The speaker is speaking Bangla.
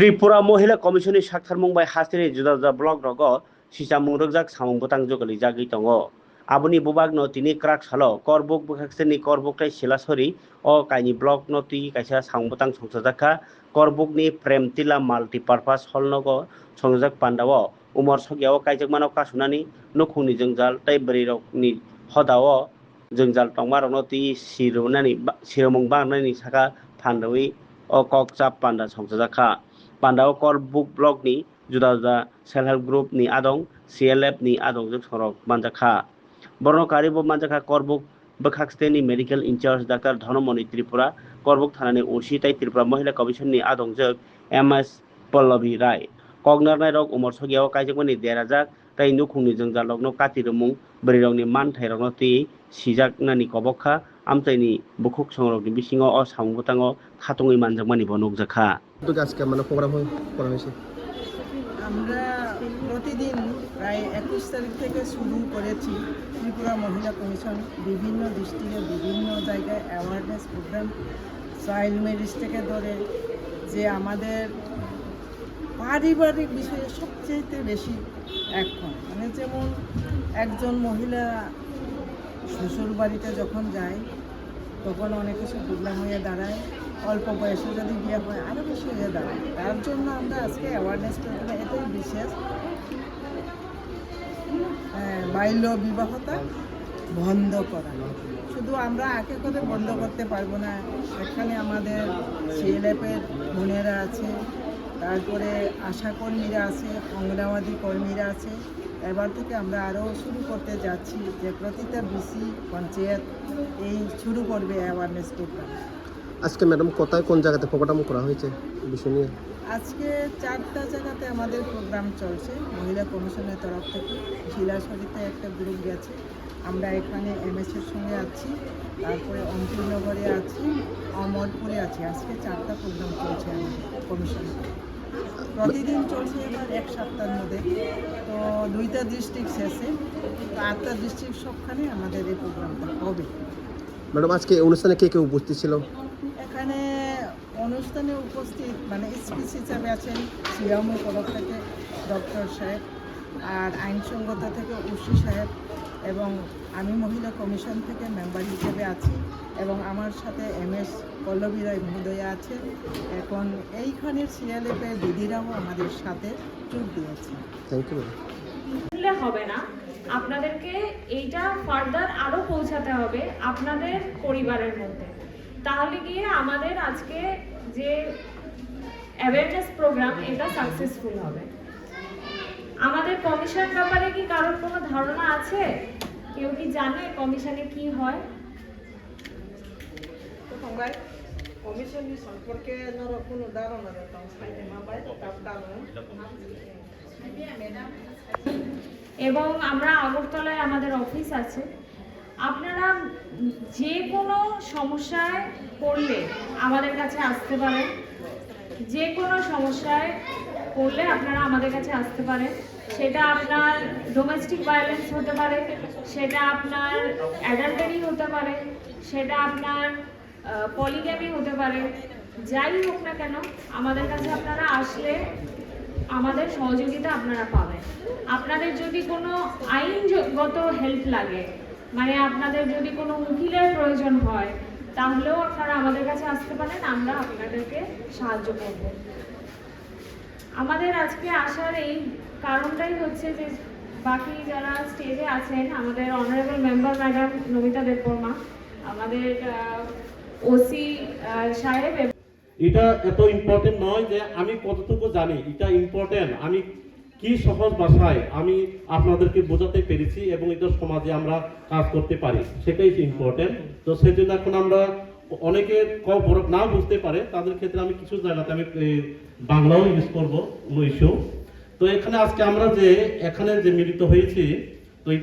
त्रिपुरा महिला कमिशननि साक्षार मुंबाइ हास्टेनि जुदा जुदा ब्लक रग सिसा मुंरकजाक सामुं बतang जगलि जागि tongo aboni bubak no tini krak salo korbuk bukhakseni korbuk tai silasori o kaini blok no ti kaisa samuं botang songsajaka korbuk ni premtila multi purpose hall nogo songjak pandao umor sogyao kaijak mano kasunani nukhungni jongjal tai bari rok ni hodao jongjal tongma rok no ti sirunani siromung bangnani saka phandawi o kok chap panda songsajaka pandao korbuk blok ni juda juda self help group ni adong CLF ni adong jok sorok manjakha borno karibo manjakha korbuk bokhakseni medical incharge Dr. Dhanamani Tripura korbuk thanani ursi tai Tripura Mahila Commission ni adong jok MS Pallavi Rai kognarnai rok umor sogyao kaijakmani derajak tai nukhungni jongjal rok no kati rumung bari rok ni manthai rok no ti sijak nani kobokha amchaini bukhuk songrok ni bisingo o samung botango khatungui manjakmani bo nukjakha আজকে মানে প্রোগ্রাম করা হয়েছে আমরা প্রতিদিন প্রায় 21 তারিখ থেকে শুরু করেছি ত্রিপুরা মহিলা কমিশন বিভিন্ন ডিস্ট্রিক্টে বিভিন্ন জায়গায় অ্যাওয়ারনেস প্রোগ্রাম চাইল্ড ম্যারেজ থেকে ধরে যে আমাদের পারিবারিক বিষয়ে সবচেয়ে বেশি এখন মানে যেমন একজন মহিলা শ্বশুর বাড়িতে যখন যায় তখন অনেক কিছু প্রোগ্রাম হয়ে দাঁড়ায় অল্প বয়সে যদি বিয়ে হয় আরও বেশি হয়ে দাঁড়ায় তার জন্য আমরা আজকে অ্যাওয়ারনেস প্রোগ্রাম এটাই বিশেষ বাল্য বিবাহতা বন্ধ করা শুধু আমরা আগে করে বন্ধ করতে পারবো না এখানে আমাদের সিএলএফের বোনেরা আছে তারপরে আশাকর্মীরা আছে অঙ্গনওয়াড়ি কর্মীরা আছে এবার থেকে আমরা আরও শুরু করতে যাচ্ছি যে প্রতিটা বিসি পঞ্চায়েত এই শুরু করবে অ্যাওয়ারনেস প্রোগ্রাম আজকে ম্যাডাম কোথায় কোন জায়গাতে প্রোগ্রাম করা হয়েছে বিষয় নিয়ে আজকে 4টা জায়গাতে আমাদের প্রোগ্রাম চলছে মহিলা কমিশনের তরফ থেকে শিলাশরীতে একটা গ্রুপ গেছে আমরা এখানে এমএসের সঙ্গে আছি তারপরে অম্পিনগরে আছি অমরপুরে আছি আজকে 4টা প্রোগ্রাম চলছে আমাদের কমিশনে প্রতিদিন চলছে এবার এক সপ্তাহের মধ্যে তো 2টা ডিস্ট্রিক্ট শেষে তো 8টা ডিস্ট্রিক্ট সবখানে আমাদের এই প্রোগ্রামটা হবে ম্যাডাম আজকে অনুষ্ঠানে কে কে উপস্থিত ছিল এখানে অনুষ্ঠানে উপস্থিত মানে স্পিচ হিসাবে আছেন সিয়ামুর তরফ থেকে ডক্টর সাহেব আর আইনসঙ্গত থেকে উর্সি সাহেব এবং আমি মহিলা কমিশন থেকে মেম্বার হিসেবে আছি এবং আমার সাথে MS পল্লবী রায় মহোদয়া আছে এখন এইখানের সিএলএফের দিদিরাও আমাদের সাথে যোগ দিয়েছে থ্যাংক ইউ ম্যাডাম হবে না আপনাদেরকে এইটা ফার্দার আরো পৌঁছাতে হবে আপনাদের পরিবারের মধ্যে তাহলে গিয়ে আমাদের আজকে যে অ্যাওয়ারনেস প্রোগ্রাম এটা সাকসেসফুল হবে আমাদের কমিশন ব্যাপারে কি কারোর কোনো ধারণা আছে কেউ কি জানে কমিশনে কি হয় কমিশন সম্পর্কে কোনো ধারণা এবং আমরা আগরতলায় আমাদের অফিস আছে আপনারা যে কোনো সমস্যায় পড়লে আমাদের কাছে আসতে পারেন যে কোনো সমস্যায় পড়লে আপনারা আমাদের কাছে আসতে পারেন সেটা আপনার ডোমেস্টিক ভায়োলেন্স হতে পারে সেটা আপনার অ্যাডাল্টারি হতে পারে সেটা আপনার পলিগ্যামি হতে পারে যাই হোক না কেন আমাদের কাছে আপনারা আসলে আমাদের সহযোগিতা আপনারা পাবেন আপনাদের যদি কোনো আইনগত হেল্প লাগে মানে আপনাদের যদি কোনো উকিলের প্রয়োজন হয় তাহলেও আপনারা আমাদের কাছে আসতে পারেন আমরা আপনাদেরকে সাহায্য করব আমাদের আজকে আসার এই কারণটাই হচ্ছে যে বাকি যারা স্টেজে আছেন আমাদের honourable member madam Namita Debbarma আমাদের ওসি সাহেব এটা এত ইম্পর্টেন্ট নয় যে আমি কতটুকু জানি এটা ইম্পর্টেন্ট আমি কি সহজ ভাষায় আমি আপনাদেরকে বোঝাতে পেরেছি এবং এটা সমাজে আমরা কাজ করতে পারি সেটাই ইম্পর্টেন্ট তো সেজন্য এখন আমরা অনেকে না বুঝতে পারে তাদের ক্ষেত্রে আমি কিছু জায়গাতে আমি বাংলাও ইউজ করবো নো ইস্যু তো এখানে আজকে আমরা যে এখানে যে মিলিত হয়েছি